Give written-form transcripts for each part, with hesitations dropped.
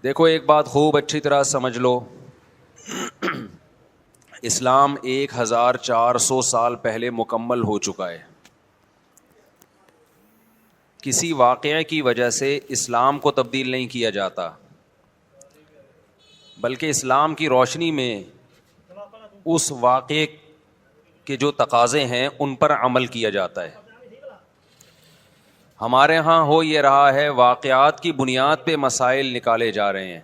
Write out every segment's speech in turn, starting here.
دیکھو ایک بات خوب اچھی طرح سمجھ لو، اسلام 1400 سال پہلے مکمل ہو چکا ہے. کسی واقعے کی وجہ سے اسلام کو تبدیل نہیں کیا جاتا، بلکہ اسلام کی روشنی میں اس واقعے کے جو تقاضے ہیں ان پر عمل کیا جاتا ہے. ہمارے ہاں ہو یہ رہا ہے، واقعات کی بنیاد پہ مسائل نکالے جا رہے ہیں.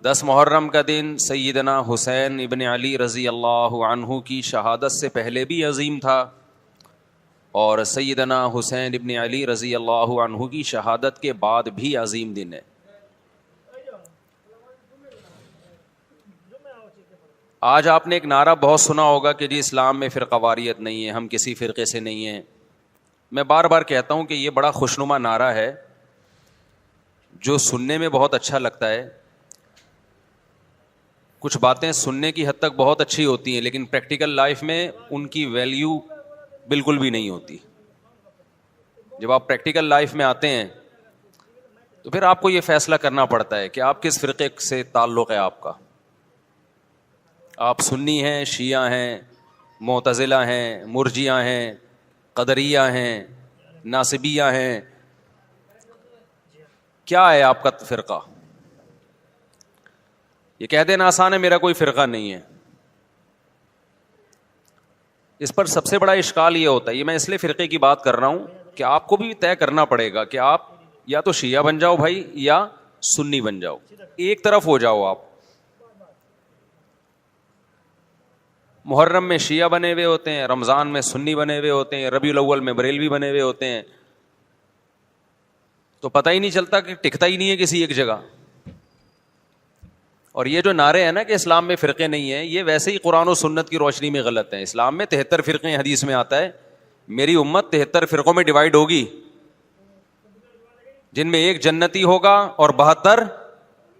10 محرم کا دن سیدنا حسین ابن علی رضی اللہ عنہ کی شہادت سے پہلے بھی عظیم تھا، اور سیدنا حسین ابن علی رضی اللہ عنہ کی شہادت کے بعد بھی عظیم دن ہے. آج آپ نے ایک نعرہ بہت سنا ہوگا کہ جی اسلام میں فرقہ واریت نہیں ہے، ہم کسی فرقے سے نہیں ہیں. میں بار بار کہتا ہوں کہ یہ بڑا خوشنما نعرہ ہے جو سننے میں بہت اچھا لگتا ہے. کچھ باتیں سننے کی حد تک بہت اچھی ہوتی ہیں لیکن پریکٹیکل لائف میں ان کی ویلیو بالکل بھی نہیں ہوتی. جب آپ پریکٹیکل لائف میں آتے ہیں تو پھر آپ کو یہ فیصلہ کرنا پڑتا ہے کہ آپ کس فرقے سے تعلق ہے آپ کا. آپ سنی ہیں، شیعہ ہیں، معتزلہ ہیں، مرجیہ ہیں، قدریہ ہیں، ناصبیہ ہیں، کیا ہے آپ کا فرقہ؟ یہ کہہ دینا آسان ہے میرا کوئی فرقہ نہیں ہے. اس پر سب سے بڑا اشکال یہ ہوتا ہے، یہ میں اس لیے فرقے کی بات کر رہا ہوں کہ آپ کو بھی طے کرنا پڑے گا کہ آپ یا تو شیعہ بن جاؤ بھائی یا سنی بن جاؤ، ایک طرف ہو جاؤ. آپ محرم میں شیعہ بنے ہوئے ہوتے ہیں، رمضان میں سنی بنے ہوئے ہوتے ہیں، ربیع الاول میں بریلوی بنے ہوئے ہوتے ہیں، تو پتہ ہی نہیں چلتا کہ ٹکتا ہی نہیں ہے کسی ایک جگہ. اور یہ جو نعرے ہیں نا کہ اسلام میں فرقے نہیں ہیں، یہ ویسے ہی قرآن و سنت کی روشنی میں غلط ہیں. اسلام میں 73 فرقے، حدیث میں آتا ہے میری امت 73 فرقوں میں ڈیوائیڈ ہوگی، جن میں ایک جنتی ہوگا اور 72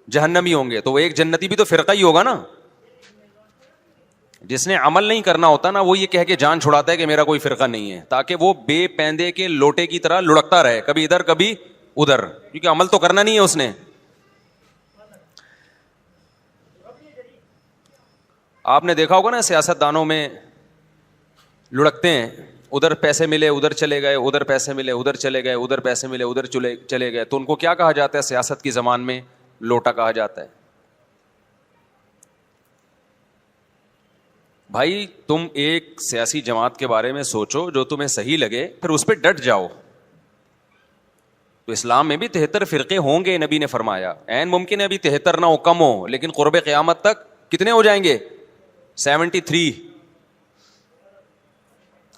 جہنمی ہوں گے. تو وہ ایک جنتی بھی تو فرقہ ہی ہوگا نا. جس نے عمل نہیں کرنا ہوتا نا، وہ یہ کہہ کے جان چھڑاتا ہے کہ میرا کوئی فرقہ نہیں ہے، تاکہ وہ بے پیندے کے لوٹے کی طرح لڑکتا رہے، کبھی ادھر کبھی ادھر، کیونکہ عمل تو کرنا نہیں ہے اس نے. آپ نے دیکھا ہوگا نا سیاست دانوں میں لڑکتے ہیں، ادھر پیسے ملے ادھر چلے گئے، ادھر پیسے ملے ادھر چلے گئے، ادھر پیسے ملے ادھر چلے گئے. تو ان کو کیا کہا جاتا ہے سیاست کی زبان میں؟ لوٹا کہا جاتا ہے. بھائی تم ایک سیاسی جماعت کے بارے میں سوچو جو تمہیں صحیح لگے، پھر اس پہ ڈٹ جاؤ. تو اسلام میں بھی 73 فرقے ہوں گے، نبی نے فرمایا. عین ممکن ہے ابھی 73 نہ ہو، کم ہو، لیکن قرب قیامت تک کتنے ہو جائیں گے؟ 73.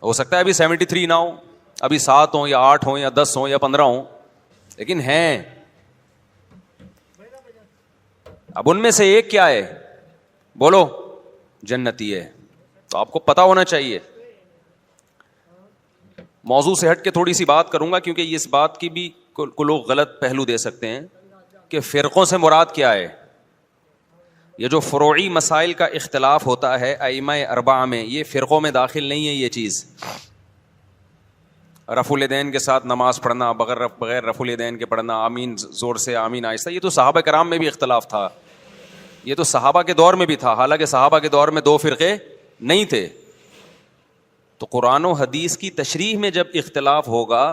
ہو سکتا ہے ابھی 73 نہ ہو، ابھی 7 ہوں یا 8 ہوں یا 10 ہوں یا 15 ہوں، لیکن ہیں. اب ان میں سے ایک کیا ہے؟ بولو. جنتی ہے. تو آپ کو پتا ہونا چاہیے. موضوع سے ہٹ کے تھوڑی سی بات کروں گا کیونکہ اس بات کی بھی کو لوگ غلط پہلو دے سکتے ہیں کہ فرقوں سے مراد کیا ہے. یہ جو فروعی مسائل کا اختلاف ہوتا ہے ائمہ اربعہ میں، یہ فرقوں میں داخل نہیں ہے. یہ چیز رفع الیدین کے ساتھ نماز پڑھنا، بغیر رفع الیدین کے پڑھنا، آمین زور سے آمین آہستہ، یہ تو صحابہ کرام میں بھی اختلاف تھا. یہ تو صحابہ کے دور میں بھی تھا، حالانکہ صحابہ کے دور میں 2 فرقے نہیں تھے. تو قرآن و حدیث کی تشریح میں جب اختلاف ہوگا،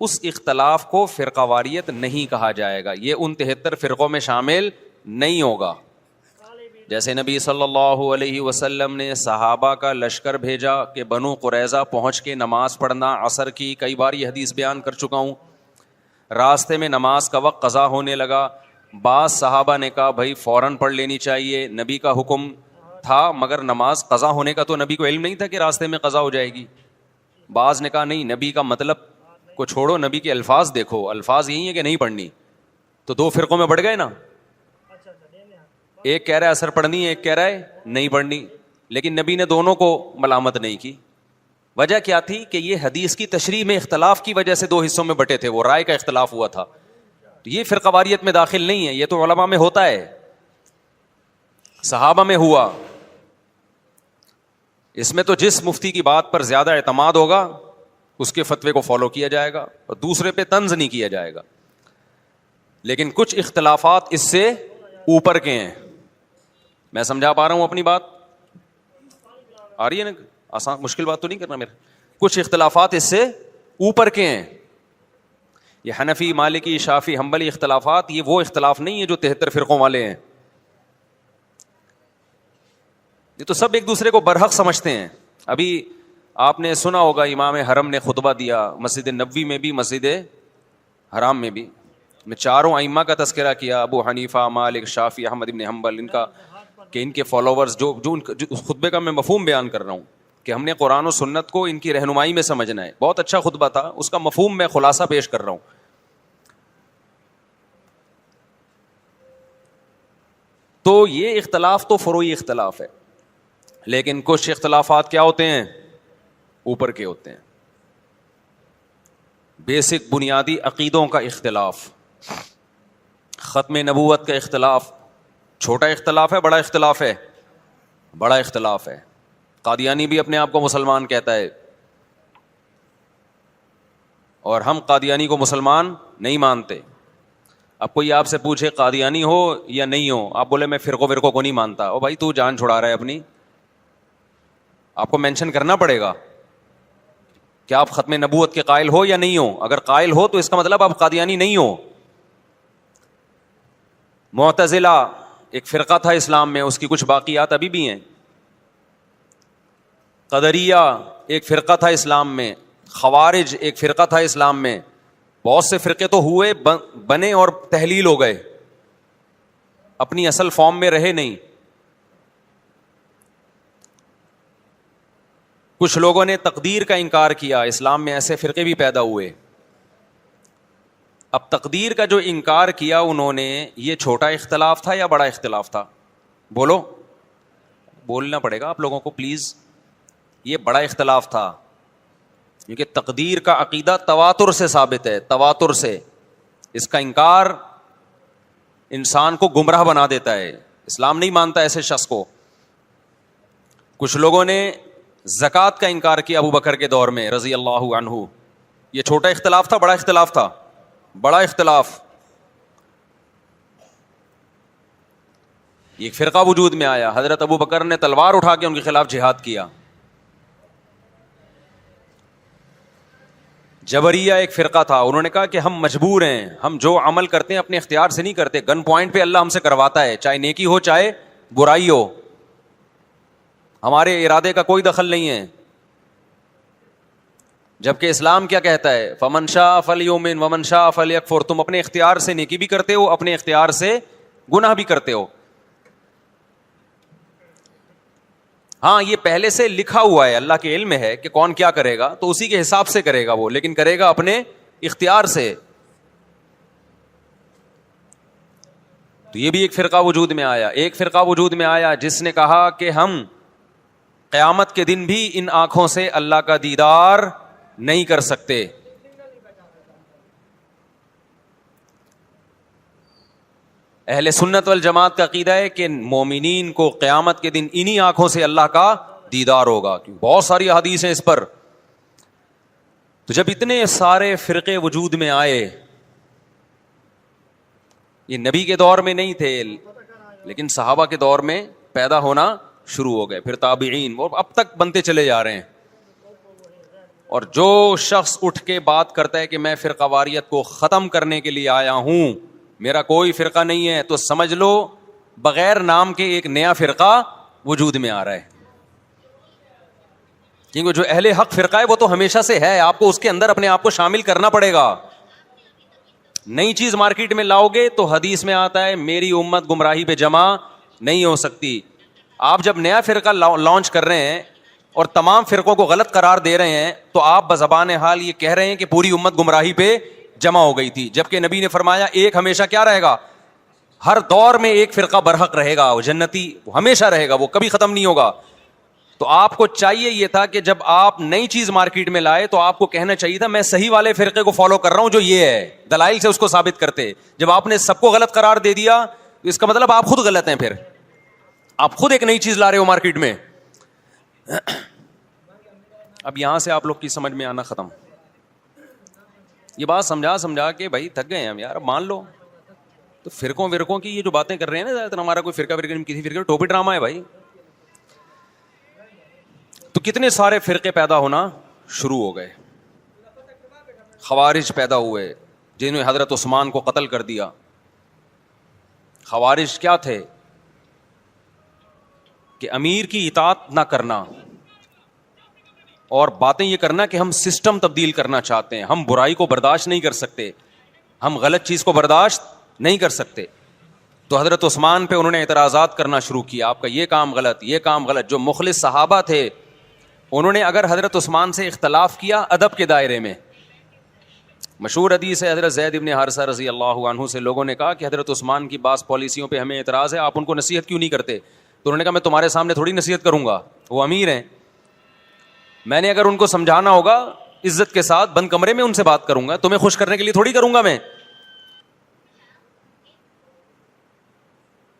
اس اختلاف کو فرقہ واریت نہیں کہا جائے گا. یہ ان 73 فرقوں میں شامل نہیں ہوگا. جیسے نبی صلی اللہ علیہ وسلم نے صحابہ کا لشکر بھیجا کہ بنو قریظہ پہنچ کے نماز پڑھنا عصر کی، کئی بار یہ حدیث بیان کر چکا ہوں. راستے میں نماز کا وقت قضا ہونے لگا، بعض صحابہ نے کہا بھائی فوراً پڑھ لینی چاہیے، نبی کا حکم تھا، مگر نماز قضا ہونے کا تو نبی کو علم نہیں تھا کہ راستے میں قضا ہو جائے گی. بعض نے کہا نہیں، نبی کا مطلب کو چھوڑو، نبی کے الفاظ دیکھو، الفاظ یہی ہیں کہ نہیں پڑھنی. تو 2 فرقوں میں بڑھ گئے نا. ایک کہہ رہا ہے اثر پڑھنی ہے، ایک کہہ رہا ہے نہیں پڑھنی، لیکن نبی نے دونوں کو ملامت نہیں کی. وجہ کیا تھی؟ کہ یہ حدیث کی تشریح میں اختلاف کی وجہ سے 2 حصوں میں بٹے تھے، وہ رائے کا اختلاف ہوا تھا. تو یہ فرقہ واریت میں داخل نہیں ہے، یہ تو علماء میں ہوتا ہے، صحابہ میں ہوا. اس میں تو جس مفتی کی بات پر زیادہ اعتماد ہوگا اس کے فتوے کو فالو کیا جائے گا اور دوسرے پہ طنز نہیں کیا جائے گا. لیکن کچھ اختلافات اس سے اوپر کے ہیں. میں سمجھا پا رہا ہوں اپنی بات؟ آ رہی ہے نا؟ آسان مشکل بات تو نہیں کرنا میرا. کچھ اختلافات اس سے اوپر کے ہیں. یہ حنفی، مالکی، شافعی، حنبلی اختلافات یہ وہ اختلاف نہیں ہے جو 73 فرقوں والے ہیں. یہ تو سب ایک دوسرے کو برحق سمجھتے ہیں. ابھی آپ نے سنا ہوگا امام حرم نے خطبہ دیا مسجد نبوی میں بھی مسجد حرام میں بھی. میں چاروں ائمہ کا تذکرہ کیا، ابو حنیفہ، مالک، شافعی، احمد بن حنبل، ان کا کہ ان کے فالوورز جو خطبے کا میں مفہوم بیان کر رہا ہوں کہ ہم نے قرآن و سنت کو ان کی رہنمائی میں سمجھنا ہے. بہت اچھا خطبہ تھا، اس کا مفہوم میں خلاصہ پیش کر رہا ہوں. تو یہ اختلاف تو فروعی اختلاف ہے، لیکن کچھ اختلافات کیا ہوتے ہیں؟ اوپر کے ہوتے ہیں. بیسک بنیادی عقیدوں کا اختلاف، ختم نبوت کا اختلاف. چھوٹا اختلاف ہے، بڑا اختلاف ہے؟ بڑا اختلاف ہے. قادیانی بھی اپنے آپ کو مسلمان کہتا ہے اور ہم قادیانی کو مسلمان نہیں مانتے. اب کوئی آپ سے پوچھے قادیانی ہو یا نہیں ہو، آپ بولے میں فرقوں کو نہیں مانتا. او بھائی تو جان چھڑا رہا ہے اپنی. آپ کو مینشن کرنا پڑے گا کہ آپ ختم نبوت کے قائل ہو یا نہیں ہو. اگر قائل ہو تو اس کا مطلب آپ قادیانی نہیں ہو. معتزلہ ایک فرقہ تھا اسلام میں، اس کی کچھ باقیات ابھی بھی ہیں. قدریہ ایک فرقہ تھا اسلام میں. خوارج ایک فرقہ تھا اسلام میں. بہت سے فرقے تو ہوئے، بنے اور تحلیل ہو گئے، اپنی اصل فارم میں رہے نہیں. کچھ لوگوں نے تقدیر کا انکار کیا، اسلام میں ایسے فرقے بھی پیدا ہوئے. اب تقدیر کا جو انکار کیا انہوں نے، یہ چھوٹا اختلاف تھا یا بڑا اختلاف تھا؟ بولو، بولنا پڑے گا آپ لوگوں کو پلیز. یہ بڑا اختلاف تھا، کیونکہ تقدیر کا عقیدہ تواتر سے ثابت ہے. تواتر سے اس کا انکار انسان کو گمراہ بنا دیتا ہے. اسلام نہیں مانتا ایسے شخص کو. کچھ لوگوں نے زکوٰۃ کا انکار کیا ابو بکر کے دور میں رضی اللہ عنہ. یہ چھوٹا اختلاف تھا، بڑا اختلاف تھا؟ بڑا اختلاف. ایک فرقہ وجود میں آیا، حضرت ابو بکر نے تلوار اٹھا کے ان کے خلاف جہاد کیا. جبریہ ایک فرقہ تھا، انہوں نے کہا کہ ہم مجبور ہیں، ہم جو عمل کرتے ہیں اپنے اختیار سے نہیں کرتے، گن پوائنٹ پہ اللہ ہم سے کرواتا ہے، چاہے نیکی ہو چاہے برائی ہو، ہمارے ارادے کا کوئی دخل نہیں ہے. جبکہ اسلام کیا کہتا ہے؟ فمن شاء فلیؤمن ومن شاء فلیکفر. تم اپنے اختیار سے نیکی بھی کرتے ہو، اپنے اختیار سے گناہ بھی کرتے ہو. ہاں یہ پہلے سے لکھا ہوا ہے، اللہ کے علم میں ہے کہ کون کیا کرے گا، تو اسی کے حساب سے کرے گا وہ، لیکن کرے گا اپنے اختیار سے. تو یہ بھی ایک فرقہ وجود میں آیا. ایک فرقہ وجود میں آیا جس نے کہا کہ ہم قیامت کے دن بھی ان آنکھوں سے اللہ کا دیدار نہیں کر سکتے. اہل سنت والجماعت کا عقیدہ ہے کہ مومنین کو قیامت کے دن انہی آنکھوں سے اللہ کا دیدار ہوگا. بہت ساری حدیث ہیں اس پر. تو جب اتنے سارے فرقے وجود میں آئے، یہ نبی کے دور میں نہیں تھے لیکن صحابہ کے دور میں پیدا ہونا شروع ہو گئے، پھر تابعین، وہ اب تک بنتے چلے جا رہے ہیں. اور جو شخص اٹھ کے بات کرتا ہے کہ میں فرقہ واریت کو ختم کرنے کے لیے آیا ہوں، میرا کوئی فرقہ نہیں ہے، تو سمجھ لو بغیر نام کے ایک نیا فرقہ وجود میں آ رہا ہے. کیونکہ جو اہل حق فرقہ ہے وہ تو ہمیشہ سے ہے، آپ کو اس کے اندر اپنے آپ کو شامل کرنا پڑے گا. نئی چیز مارکیٹ میں لاؤ گے تو حدیث میں آتا ہے میری امت گمراہی پہ جمع نہیں ہو سکتی. آپ جب نیا فرقہ لانچ کر رہے ہیں اور تمام فرقوں کو غلط قرار دے رہے ہیں تو آپ بزبان حال یہ کہہ رہے ہیں کہ پوری امت گمراہی پہ جمع ہو گئی تھی. جبکہ نبی نے فرمایا ایک ہمیشہ کیا رہے گا؟ ہر دور میں ایک فرقہ برحق رہے گا، وہ جنتی ہمیشہ رہے گا، وہ کبھی ختم نہیں ہوگا. تو آپ کو چاہیے یہ تھا کہ جب آپ نئی چیز مارکیٹ میں لائے تو آپ کو کہنا چاہیے تھا میں صحیح والے فرقے کو فالو کر رہا ہوں جو یہ ہے، دلائل سے اس کو ثابت کرتے. جب آپ نے سب کو غلط قرار دے دیا تو اس کا مطلب آپ خود غلط ہیں، پھر آپ خود ایک نئی چیز لا رہے ہو مارکیٹ میں. اب یہاں سے آپ لوگ کی سمجھ میں آنا ختم. یہ بات سمجھا کے بھائی تھک گئے ہیں ہم یار، اب مان لو. تو فرقوں کی یہ جو باتیں کر رہے ہیں نا زیادہ تر, ہمارا کوئی فرقہ کسی فرقے ٹوپی ڈرامہ ہے بھائی. تو کتنے سارے فرقے پیدا ہونا شروع ہو گئے. خوارج پیدا ہوئے جنہوں نے حضرت عثمان کو قتل کر دیا. خوارج کیا تھے کہ امیر کی اطاعت نہ کرنا اور باتیں یہ کرنا کہ ہم سسٹم تبدیل کرنا چاہتے ہیں, ہم برائی کو برداشت نہیں کر سکتے, ہم غلط چیز کو برداشت نہیں کر سکتے. تو حضرت عثمان پہ انہوں نے اعتراضات کرنا شروع کیا, آپ کا یہ کام غلط, یہ کام غلط. جو مخلص صحابہ تھے انہوں نے اگر حضرت عثمان سے اختلاف کیا ادب کے دائرے میں, مشہور حدیث ہے حضرت زید ابن حارثہ رضی اللہ عنہ سے لوگوں نے کہا کہ حضرت عثمان کی بعض پالیسیوں پہ ہمیں اعتراض ہے, آپ ان کو نصیحت کیوں نہیں کرتے؟ تو انہوں نے کہا میں تمہارے سامنے تھوڑی نصیحت کروں گا, وہ امیر ہیں, میں نے اگر ان کو سمجھانا ہوگا عزت کے ساتھ بند کمرے میں ان سے بات کروں گا, تمہیں خوش کرنے کے لیے تھوڑی کروں گا میں.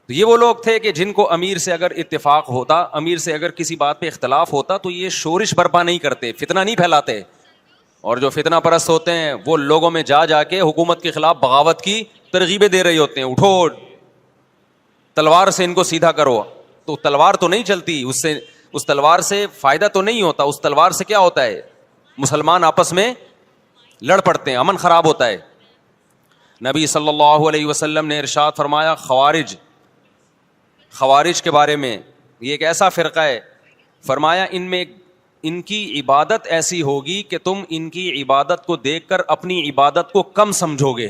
تو یہ وہ لوگ تھے کہ جن کو امیر سے اگر اتفاق ہوتا, امیر سے اگر کسی بات پہ اختلاف ہوتا تو یہ شورش برپا نہیں کرتے, فتنہ نہیں پھیلاتے. اور جو فتنہ پرست ہوتے ہیں وہ لوگوں میں جا جا کے حکومت کے خلاف بغاوت کی ترغیبیں دے رہے ہوتے ہیں, اٹھو تلوار سے ان کو سیدھا کرو. تو تلوار تو نہیں چلتی, اس تلوار سے فائدہ تو نہیں ہوتا, اس تلوار سے کیا ہوتا ہے, مسلمان آپس میں لڑ پڑتے ہیں, امن خراب ہوتا ہے. نبی صلی اللہ علیہ وسلم نے ارشاد فرمایا خوارج کے بارے میں, یہ ایک ایسا فرقہ ہے, فرمایا ان کی عبادت ایسی ہوگی کہ تم ان کی عبادت کو دیکھ کر اپنی عبادت کو کم سمجھو گے,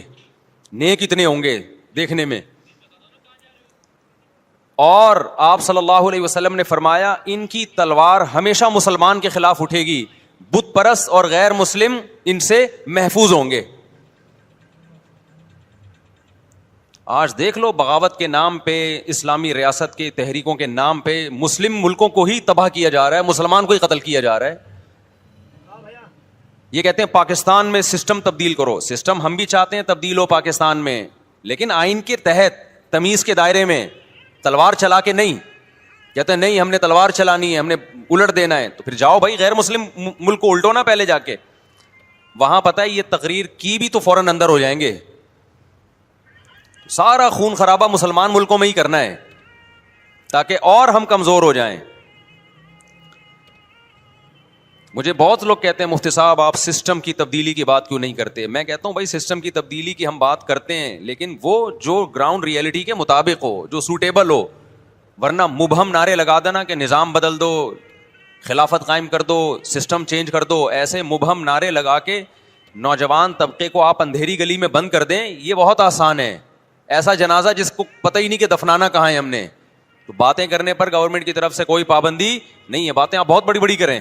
نیک اتنے ہوں گے دیکھنے میں. اور آپ صلی اللہ علیہ وسلم نے فرمایا ان کی تلوار ہمیشہ مسلمان کے خلاف اٹھے گی, بت پرست اور غیر مسلم ان سے محفوظ ہوں گے. آج دیکھ لو بغاوت کے نام پہ, اسلامی ریاست کے تحریکوں کے نام پہ مسلم ملکوں کو ہی تباہ کیا جا رہا ہے, مسلمان کو ہی قتل کیا جا رہا ہے. یہ کہتے ہیں پاکستان میں سسٹم تبدیل کرو, سسٹم ہم بھی چاہتے ہیں تبدیل ہو پاکستان میں, لیکن آئین کے تحت تمیز کے دائرے میں, تلوار چلا کے نہیں. کہتے ہیں نہیں ہم نے تلوار چلانی ہے, ہم نے الٹ دینا ہے. تو پھر جاؤ بھائی غیر مسلم ملک کو الٹو نا پہلے جا کے, وہاں پتہ ہے یہ تقریر کی بھی تو فوراً اندر ہو جائیں گے. سارا خون خرابہ مسلمان ملکوں میں ہی کرنا ہے تاکہ اور ہم کمزور ہو جائیں. مجھے بہت لوگ کہتے ہیں مفتی صاحب آپ سسٹم کی تبدیلی کی بات کیوں نہیں کرتے؟ میں کہتا ہوں بھائی سسٹم کی تبدیلی کی ہم بات کرتے ہیں, لیکن وہ جو گراؤنڈ ریئلٹی کے مطابق ہو, جو سوٹیبل ہو. ورنہ مبہم نعرے لگا دینا کہ نظام بدل دو, خلافت قائم کر دو, سسٹم چینج کر دو, ایسے مبہم نعرے لگا کے نوجوان طبقے کو آپ اندھیری گلی میں بند کر دیں, یہ بہت آسان ہے. ایسا جنازہ جس کو پتہ ہی نہیں کہ دفنانا کہاں ہے ہم نے. تو باتیں کرنے پر گورنمنٹ کی طرف سے کوئی پابندی نہیں ہے, باتیں آپ بہت بڑی بڑی کریں.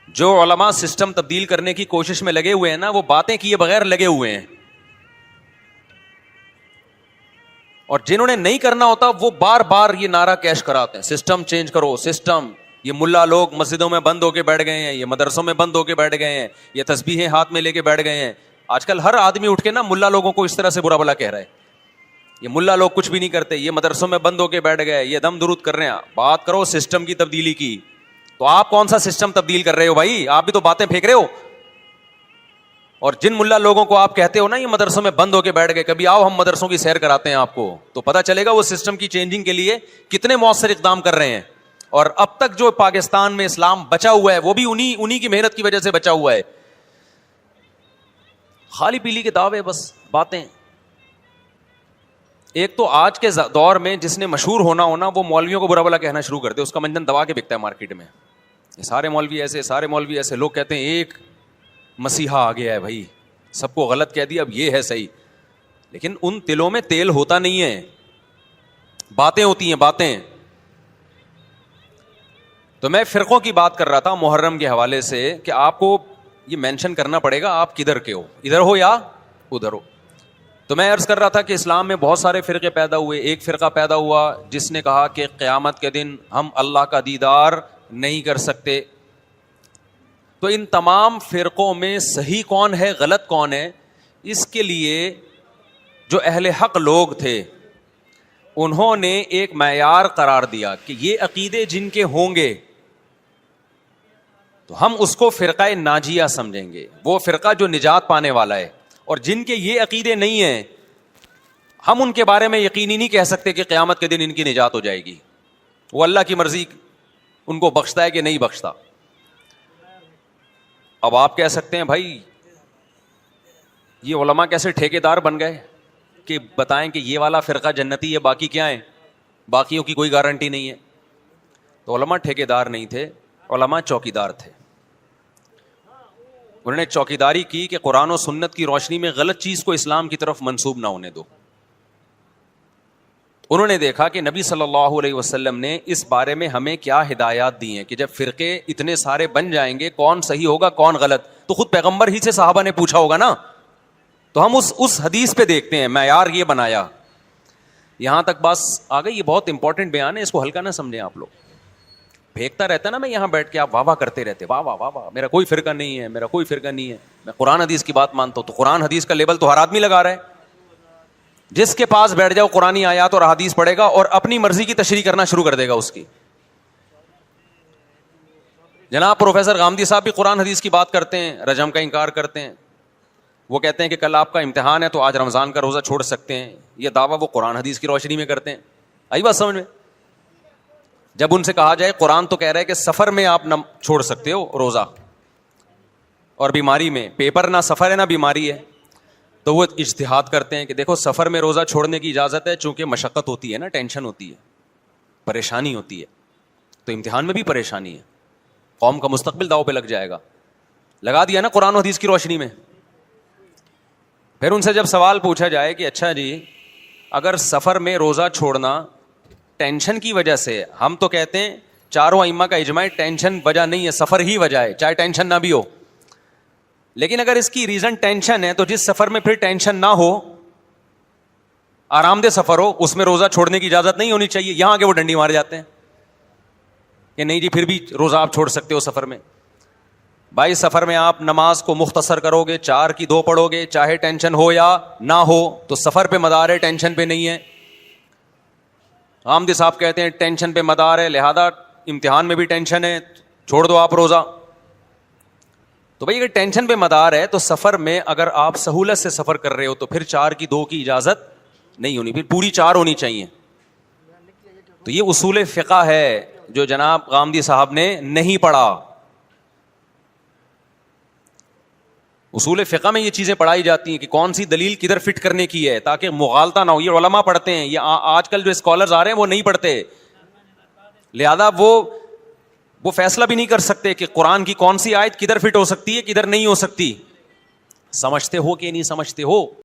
جو علماء سسٹم تبدیل کرنے کی کوشش میں لگے ہوئے ہیں نا, وہ باتیں کیے بغیر لگے ہوئے ہیں. اور جنہوں نے نہیں کرنا ہوتا وہ بار بار یہ نعرہ کیش کراتے ہیں سسٹم چینج کرو, سسٹم. یہ ملا لوگ مسجدوں میں بند ہو کے بیٹھ گئے ہیں, یہ مدرسوں میں بند ہو کے بیٹھ گئے ہیں, یہ تسبیحیں ہاتھ میں لے کے بیٹھ گئے ہیں. آج کل ہر آدمی اٹھ کے نا ملا لوگوں کو اس طرح سے برا بلا کہہ رہا ہے, یہ ملا لوگ کچھ بھی نہیں کرتے, یہ مدرسوں میں بند ہو کے بیٹھ گئے, یہ دم درود کر رہے ہیں. بات کرو سسٹم کی تبدیلی کی. تو آپ کون سا سسٹم تبدیل کر رہے ہو بھائی؟ آپ بھی تو باتیں پھینک رہے ہو. اور جن ملا لوگوں کو آپ کہتے ہو نا یہ مدرسوں میں بند ہو کے بیٹھ گئے, کبھی آؤ ہم مدرسوں کی سیر کراتے ہیں آپ کو, تو پتہ چلے گا وہ سسٹم کی چینجنگ کے لیے کتنے مؤثر اقدام کر رہے ہیں. اور اب تک جو پاکستان میں اسلام بچا ہوا ہے وہ بھی انہی کی محنت کی وجہ سے بچا ہوا ہے. خالی پیلی کے دعوے, بس باتیں. ایک تو آج کے دور میں جس نے مشہور ہونا وہ مولویوں کو برا بلا کہنا شروع کر دے, اس کا منجن دبا کے بکتا ہے مارکیٹ میں. یہ سارے مولوی ایسے, سارے مولوی ایسے. لوگ کہتے ہیں ایک مسیحا آ گیا ہے بھائی, سب کو غلط کہہ دیا, اب یہ ہے صحیح. لیکن ان تلوں میں تیل ہوتا نہیں ہے, باتیں ہوتی ہیں باتیں. تو میں فرقوں کی بات کر رہا تھا محرم کے حوالے سے کہ آپ کو یہ مینشن کرنا پڑے گا آپ کدھر کے ہو, ادھر ہو یا ادھر ہو. تو میں عرض کر رہا تھا کہ اسلام میں بہت سارے فرقے پیدا ہوئے. ایک فرقہ پیدا ہوا جس نے کہا کہ قیامت کے دن ہم اللہ کا دیدار نہیں کر سکتے. تو ان تمام فرقوں میں صحیح کون ہے غلط کون ہے, اس کے لیے جو اہل حق لوگ تھے انہوں نے ایک معیار قرار دیا کہ یہ عقیدے جن کے ہوں گے تو ہم اس کو فرقہ ناجیہ سمجھیں گے, وہ فرقہ جو نجات پانے والا ہے. اور جن کے یہ عقیدے نہیں ہیں ہم ان کے بارے میں یقینی نہیں کہہ سکتے کہ قیامت کے دن ان کی نجات ہو جائے گی. وہ اللہ کی مرضی ان کو بخشتا ہے کہ نہیں بخشتا. اب آپ کہہ سکتے ہیں بھائی یہ علماء کیسے ٹھیکیدار بن گئے کہ بتائیں کہ یہ والا فرقہ جنتی ہے, باقی کیا ہیں, باقیوں کی کوئی گارنٹی نہیں ہے. تو علماء ٹھیکیدار نہیں تھے, علماء چوکیدار تھے. انہوں نے چوکیداری کی کہ قرآن و سنت کی روشنی میں غلط چیز کو اسلام کی طرف منسوب نہ ہونے دو. انہوں نے دیکھا کہ نبی صلی اللہ علیہ وسلم نے اس بارے میں ہمیں کیا ہدایات دی ہیں کہ جب فرقے اتنے سارے بن جائیں گے کون صحیح ہوگا کون غلط, تو خود پیغمبر ہی سے صحابہ نے پوچھا ہوگا نا. تو ہم اس حدیث پہ دیکھتے ہیں معیار یہ بنایا. یہاں تک بس آ گئی, یہ بہت امپورٹنٹ بیان ہے, اس کو ہلکا نہ سمجھیں آپ لوگ. پھینکتا رہتا نا میں یہاں بیٹھ کے, آپ واہ واہ کرتے رہتے, واہ واہ واہ واہ میرا کوئی فرقہ نہیں ہے, میرا کوئی فرقہ نہیں ہے, میں قرآن حدیث کی بات مانتا ہوں. تو قرآن حدیث کا لیبل تو ہر آدمی لگا رہا ہے. جس کے پاس بیٹھ جاؤ قرآنی آیات اور حدیث پڑھے گا اور اپنی مرضی کی تشریح کرنا شروع کر دے گا اس کی. جناب پروفیسر غامدی صاحب بھی قرآن حدیث کی بات کرتے ہیں, رجم کا انکار کرتے ہیں. وہ کہتے ہیں کہ کل آپ کا امتحان ہے تو آج رمضان کا روزہ چھوڑ سکتے ہیں. یہ دعویٰ وہ قرآن حدیث کی روشنی میں کرتے ہیں. آئی بات سمجھ میں؟ جب ان سے کہا جائے قرآن تو کہہ رہا ہے کہ سفر میں آپ نہ چھوڑ سکتے ہو روزہ, اور بیماری میں, پیپر نہ سفر ہے نہ بیماری ہے, تو وہ اجتہاد کرتے ہیں کہ دیکھو سفر میں روزہ چھوڑنے کی اجازت ہے چونکہ مشقت ہوتی ہے نا, ٹینشن ہوتی ہے, پریشانی ہوتی ہے. تو امتحان میں بھی پریشانی ہے, قوم کا مستقبل داؤ پہ لگ جائے گا. لگا دیا نا قرآن و حدیث کی روشنی میں. پھر ان سے جب سوال پوچھا جائے کہ اچھا جی اگر سفر میں روزہ چھوڑنا ٹینشن کی وجہ سے, ہم تو کہتے ہیں چاروں ائمہ کا اجماع ٹینشن وجہ نہیں ہے, سفر ہی وجہ ہے, چاہے ٹینشن نہ بھی ہو. لیکن اگر اس کی ریزن ٹینشن ہے تو جس سفر میں پھر ٹینشن نہ ہو, آرام دہ سفر ہو, اس میں روزہ چھوڑنے کی اجازت نہیں ہونی چاہیے. یہاں کے وہ ڈنڈی مار جاتے ہیں کہ نہیں جی پھر بھی روزہ آپ چھوڑ سکتے ہو سفر میں. بھائی سفر میں آپ نماز کو مختصر کرو گے, 4 کی 2 پڑھو گے, چاہے ٹینشن ہو یا نہ ہو, تو سفر پہ مدار ہے, ٹینشن پہ نہیں ہے. غامدی صاحب کہتے ہیں ٹینشن پہ مدار ہے, لہذا امتحان میں بھی ٹینشن ہے, چھوڑ دو آپ روزہ. تو بھائی اگر ٹینشن پہ مدار ہے تو سفر میں اگر آپ سہولت سے سفر کر رہے ہو تو پھر 4 کی 2 کی اجازت نہیں ہونی, پھر پوری 4 ہونی چاہیے. تو یہ اصول فقہ ہے جو جناب غامدی صاحب نے نہیں پڑھا. اصول فقہ میں یہ چیزیں پڑھائی جاتی ہیں کہ کون سی دلیل کدھر فٹ کرنے کی ہے تاکہ مغالطہ نہ ہو. یہ علماء پڑھتے ہیں, یہ آج کل جو اسکالرز آ رہے ہیں وہ نہیں پڑھتے, لہذا وہ فیصلہ بھی نہیں کر سکتے کہ قرآن کی کون سی آیت کدھر فٹ ہو سکتی ہے کدھر نہیں ہو سکتی. سمجھتے ہو کہ نہیں سمجھتے ہو؟